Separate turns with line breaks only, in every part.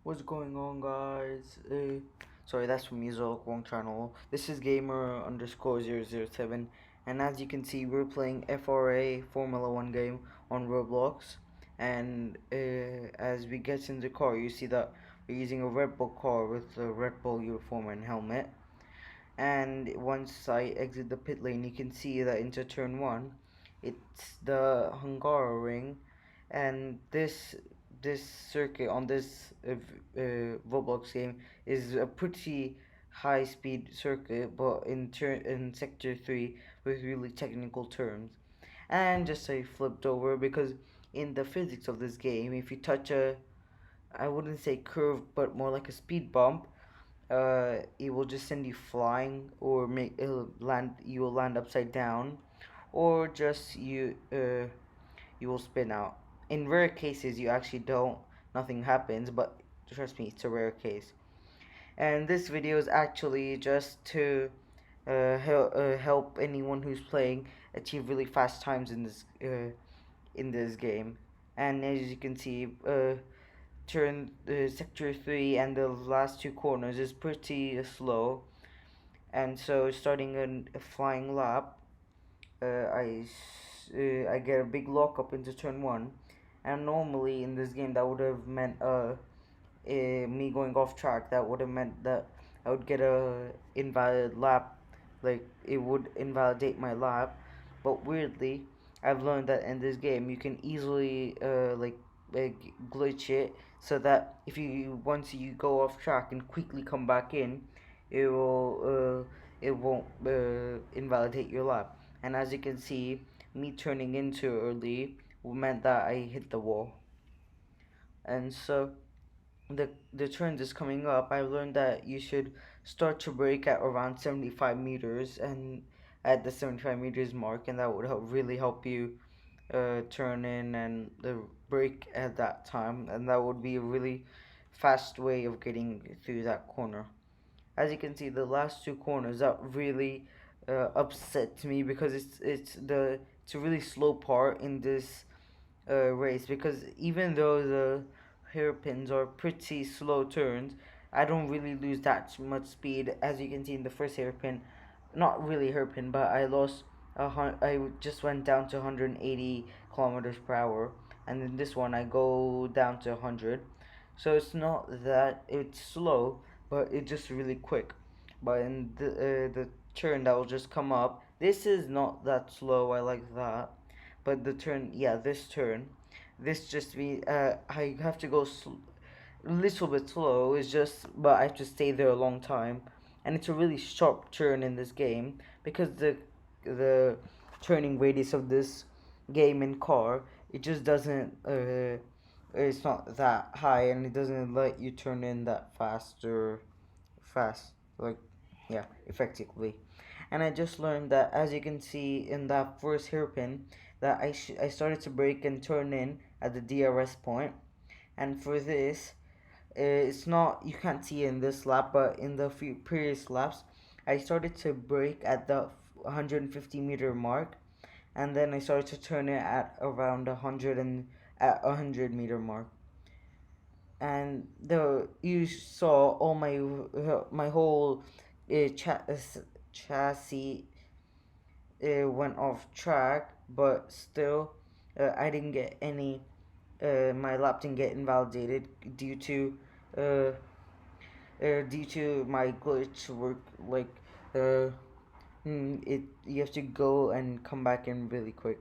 What's going on, guys? Sorry, that's from Mizo, wrong channel. This is gamer underscore 007, and as you can see, we're playing FRA Formula 1 game on Roblox. And as we get in the car, you see that we're using a Red Bull car with a Red Bull uniform and helmet. And once I exit the pit lane, you can see that into turn 1, it's the Hungaroring, and this circuit on this Roblox game is a pretty high speed circuit, but in sector 3 with really technical terms. And just I flipped over because in the physics of this game, if you touch a, I wouldn't say curve, but more like a speed bump, it will just send you flying, or you will land upside down, or just you will spin out. In rare cases, you actually don't, nothing happens, but trust me, it's a rare case. And this video is actually just to help anyone who's playing achieve really fast times in this game. And as you can see, turn sector 3 and the last two corners is pretty slow, and so starting a flying lap, I get a big lockup into turn 1, and normally in this game that would have meant me going off track. That would have meant that I would get a invalid lap, like it would invalidate my lap. But weirdly, I've learned that in this game you can easily glitch it, so that if you once you go off track and quickly come back in, it won't invalidate your lap. And as you can see, me turning in too early meant that I hit the wall. And so the trend is coming up. I learned that you should start to brake at around 75 meters, and at the 75 meters mark, and that would really help you turn in and the brake at that time, and that would be a really fast way of getting through that corner. As you can see, the last two corners that really upset me, because it's a really slow part in this race, because even though the hairpins are pretty slow turns, I don't really lose that much speed. As you can see in the first hairpin, not really hairpin, but I just went down to 180 kilometers per hour, and in this one I go down to 100. So it's not that it's slow, but it's just really quick. But in the turn that will just come up, this is not that slow. I like that. But the turn, yeah, this turn, this just me. I have to go a little bit slow. It's just, but I have to stay there a long time, and it's a really sharp turn in this game, because the turning radius of this game in car, it just doesn't it's not that high, and it doesn't let you turn in that fast, like, yeah, effectively. And I just learned that, as you can see in that first hairpin, that I started to brake and turn in at the DRS point. And for this, it's not, you can't see in this lap, but in the few previous laps, I started to brake at the 150 meter mark, and then I started to turn it at around 100 meter mark. And the you saw all my whole chassis went off track, but still I didn't get any. My lap didn't get invalidated uh, due to my glitch work, like it you have to go and come back in really quick.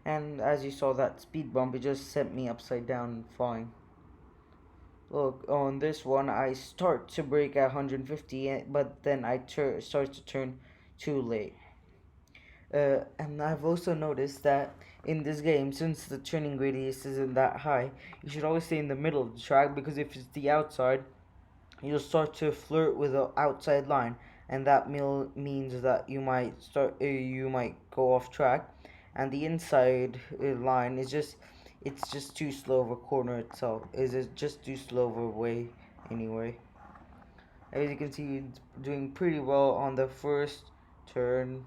And as you saw, that speed bump, it just sent me upside down and flying. Look, on this one, I start to brake at 150, but then I start to turn too late. And I've also noticed that in this game, since the turning radius isn't that high, you should always stay in the middle of the track, because if it's the outside, you'll start to flirt with the outside line, and that means that you might go off track, and the inside line is just, it's just too slow of a corner itself. Is it just too slow of a way anyway? As you can see, it's doing pretty well on the first turn,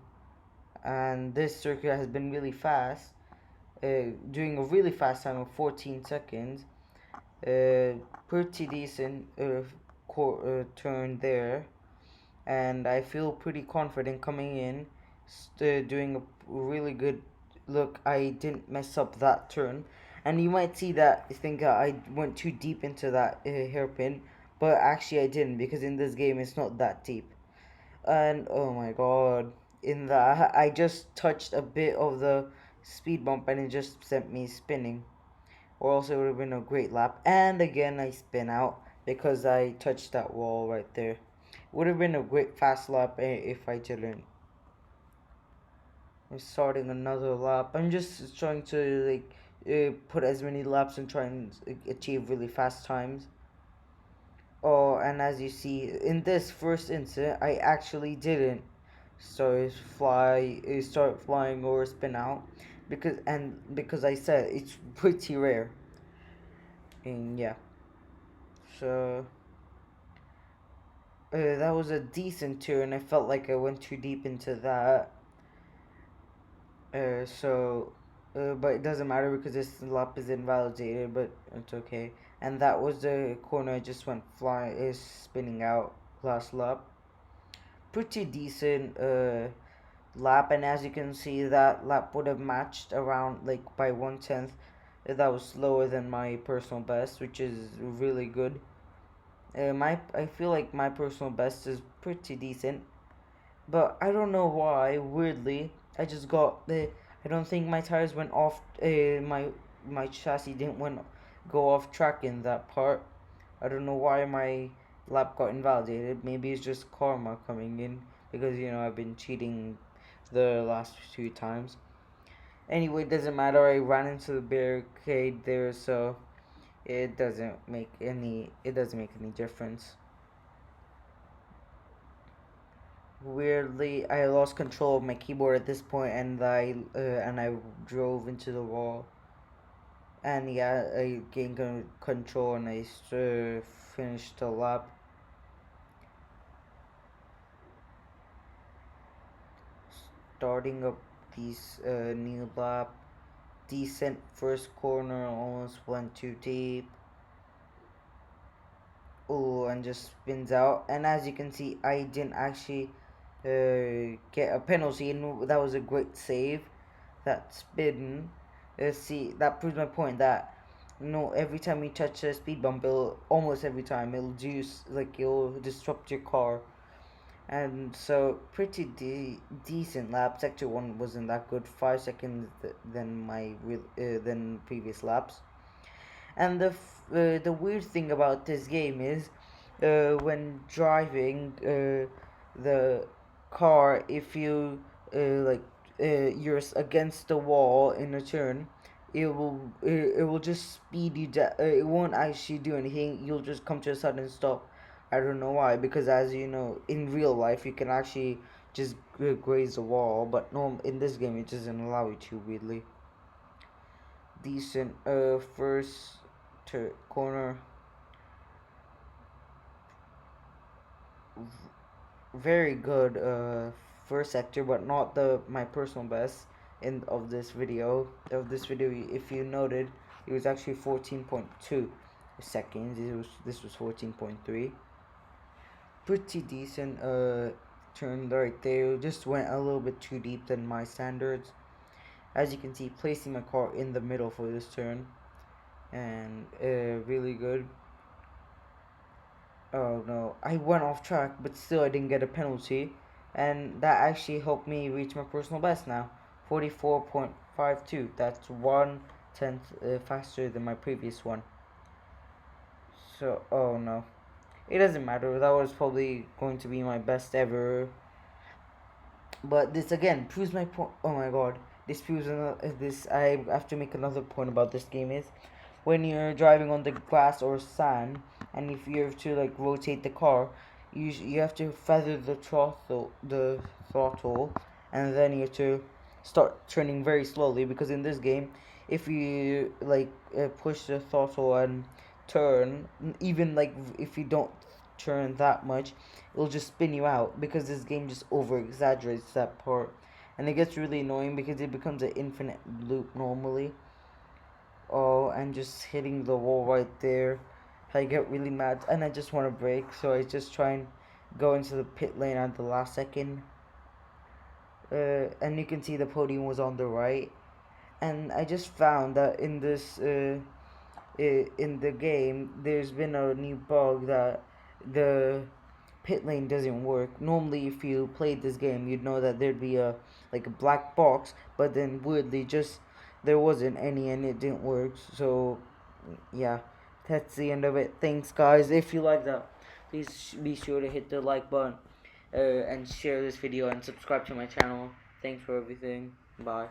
and this circuit has been really fast, doing a really fast time of 14 seconds. Pretty decent turn there, and I feel pretty confident coming in, doing a really good look. I didn't mess up that turn, and you might see that you think I went too deep into that hairpin, but actually I didn't, because in this game it's not that deep. And oh my god, in that I just touched a bit of the speed bump and it just sent me spinning, or else it would have been a great lap. And again I spin out because I touched that wall right there. Would have been a great fast lap if I didn't. I'm starting another lap. I'm just trying to like put as many laps and try and achieve really fast times. Oh, and as you see in this first incident, I actually didn't start flying or spin out, because I said it's pretty rare. And yeah, so that was a decent turn. I felt like I went too deep into that. So, but it doesn't matter because this lap is invalidated, but it's okay. And that was the corner I just went flying, is spinning out last lap. Pretty decent lap, and as you can see, that lap would have matched around like by 1/10. That was slower than my personal best, which is really good. I feel like my personal best is pretty decent, but I don't know why. Weirdly, I just got the. I don't think my tires went off. My chassis didn't go off track in that part. I don't know why my lap got invalidated. Maybe it's just karma coming in, because I've been cheating the last few times. Anyway, it doesn't matter. I ran into the barricade there, so it doesn't make any difference. Weirdly, I lost control of my keyboard at this point, and I drove into the wall. And yeah, I gained control, and I finished the lap. Starting up this new lap. Decent first corner, almost went too deep. Oh, and just spins out. And as you can see, I didn't actually get a penalty, and that was a great save. That spin, see, that proves my point that every time you touch a speed bump, almost every time it'll disrupt your car. And so pretty decent lap. Sector 1 wasn't that good, 5 seconds than than previous laps. And the weird thing about this game is, when driving the car, if you you're against the wall in a turn, it will just speed you down. It won't actually do anything. You'll just come to a sudden stop. I don't know why, because as you know, in real life you can actually just graze the wall, but no, in this game it doesn't allow you to, weirdly. Decent first corner. Very good first sector, but not my personal best of this video. If you noted, it was actually 14.2 seconds. This was 14.3. Pretty decent turn right there. Just went a little bit too deep than my standards. As you can see, placing my car in the middle for this turn, and really good. Oh no, I went off track, but still I didn't get a penalty, and that actually helped me reach my personal best now, 44.52. That's 1/10 faster than my previous one. So, oh no, it doesn't matter. That was probably going to be my best ever. But this again proves my point. Oh my god, this proves this. I have to make another point about this game is, when you're driving on the grass or sand, and if you have to like rotate the car, you have to feather the throttle, and then you have to start turning very slowly, because in this game, if you like push the throttle and turn, even like if you don't turn that much, it'll just spin you out, because this game just over exaggerates that part, and it gets really annoying because it becomes an infinite loop normally. Oh, and just hitting the wall right there. I get really mad and I just want to break, so I just try and go into the pit lane at the last second. And you can see the podium was on the right. And I just found that in this in the game, there's been a new bug that the pit lane doesn't work. Normally, if you played this game, you'd know that there'd be a like a black box, but then weirdly, just there wasn't any, and it didn't work. So, yeah, that's the end of it. Thanks, guys. If you like that, please be sure to hit the like button, and share this video and subscribe to my channel. Thanks for everything. Bye.